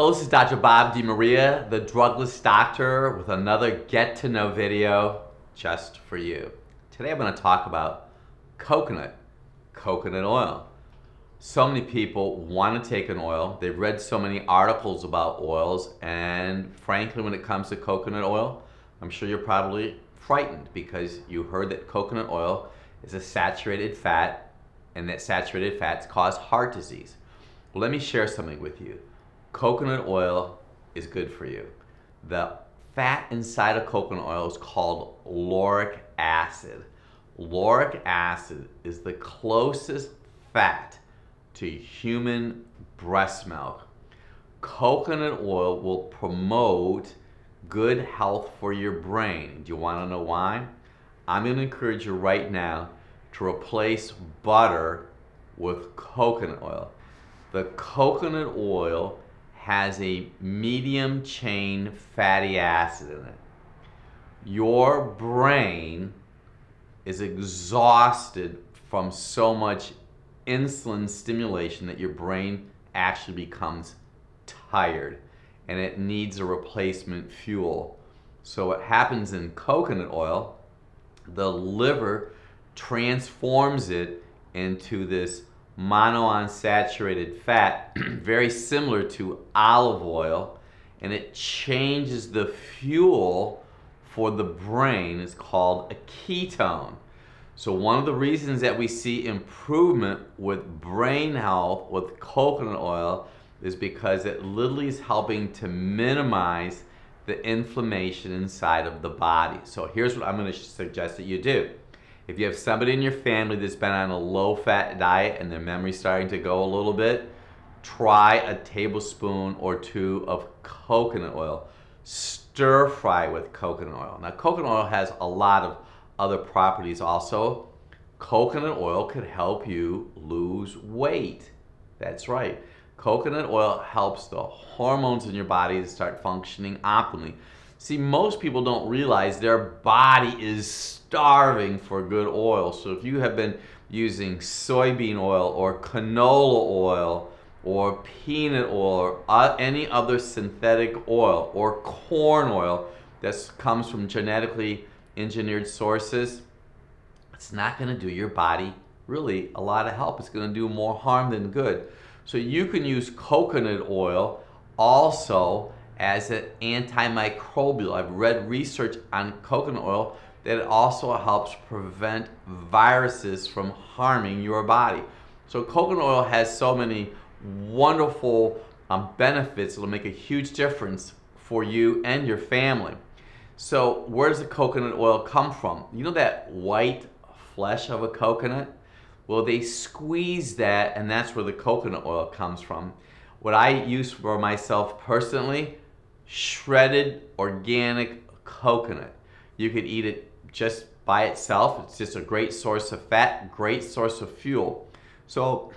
Hello, this is Dr. Bob DeMaria, the Drugless Doctor, with another get-to-know video just for you. Today I'm going to talk about coconut oil. So many people want to take an oil. They've read so many articles about oils, and frankly, when it comes to coconut oil, I'm sure you're probably frightened because you heard that coconut oil is a saturated fat, and that saturated fats cause heart disease. Well, let me share something with you. Coconut oil is good for you. The fat inside of coconut oil is called lauric acid. Lauric acid is the closest fat to human breast milk. Coconut oil will promote good health for your brain. Do you want to know why? I'm going to encourage you right now to replace butter with coconut oil. The coconut oil has a medium chain fatty acid in it. Your brain is exhausted from so much insulin stimulation that your brain actually becomes tired and it needs a replacement fuel. So what happens in coconut oil, the liver transforms it into this monounsaturated fat, very similar to olive oil, and it changes the fuel for the brain. It's called a ketone. So one of the reasons that we see improvement with brain health with coconut oil is because it literally is helping to minimize the inflammation inside of the body. So here's what I'm going to suggest that you do. If you have somebody in your family that's been on a low-fat diet and their memory's starting to go a little bit, try a tablespoon or two of coconut oil. Stir fry with coconut oil. Now, coconut oil has a lot of other properties also. Coconut oil could help you lose weight. That's right. Coconut oil helps the hormones in your body to start functioning optimally. See, most people don't realize their body is starving for good oil. So if you have been using soybean oil or canola oil or peanut oil or any other synthetic oil or corn oil that comes from genetically engineered sources, it's not going to do your body really a lot of help. It's going to do more harm than good. So you can use coconut oil also as an antimicrobial. I've read research on coconut oil that it also helps prevent viruses from harming your body. So coconut oil has so many wonderful benefits. It'll make a huge difference for you and your family. So where does the coconut oil come from? You know that white flesh of a coconut? Well, they squeeze that, and that's where the coconut oil comes from. What I use for myself personally, shredded organic coconut. You could eat it just by itself. It's just a great source of fat, great source of fuel. So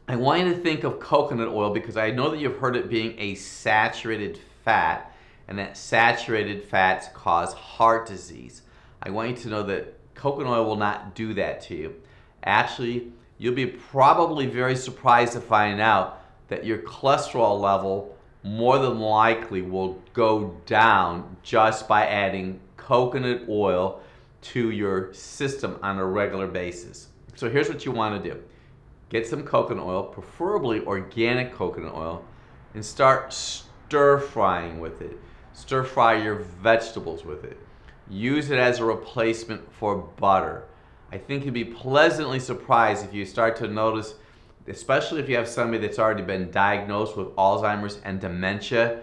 I want you to think of coconut oil because I know that you've heard it being a saturated fat, and that saturated fats cause heart disease. I want you to know that coconut oil will not do that to you. Actually, you'll be probably very surprised to find out that your cholesterol level more than likely will go down just by adding coconut oil to your system on a regular basis. So here's what you want to do. Get some coconut oil, preferably organic coconut oil, and start stir frying with it. Stir fry your vegetables with it. Use it as a replacement for butter. I think you'll be pleasantly surprised if you start to notice, especially if you have somebody that's already been diagnosed with Alzheimer's and dementia,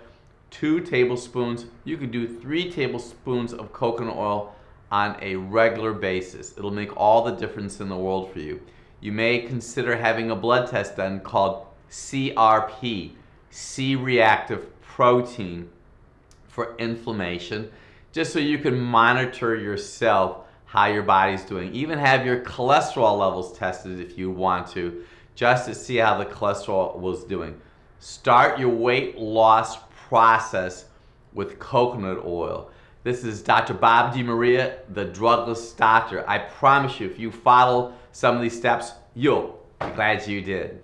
2 tablespoons, you could do 3 tablespoons of coconut oil on a regular basis. It'll make all the difference in the world for you. You may consider having a blood test done called CRP, C-reactive protein for inflammation, just so you can monitor yourself how your body's doing. Even have your cholesterol levels tested if you want to, just to see how the cholesterol was doing. Start your weight loss process with coconut oil. This is Dr. Bob DeMaria, the Drugless Doctor. I promise you, if you follow some of these steps, you'll be glad you did.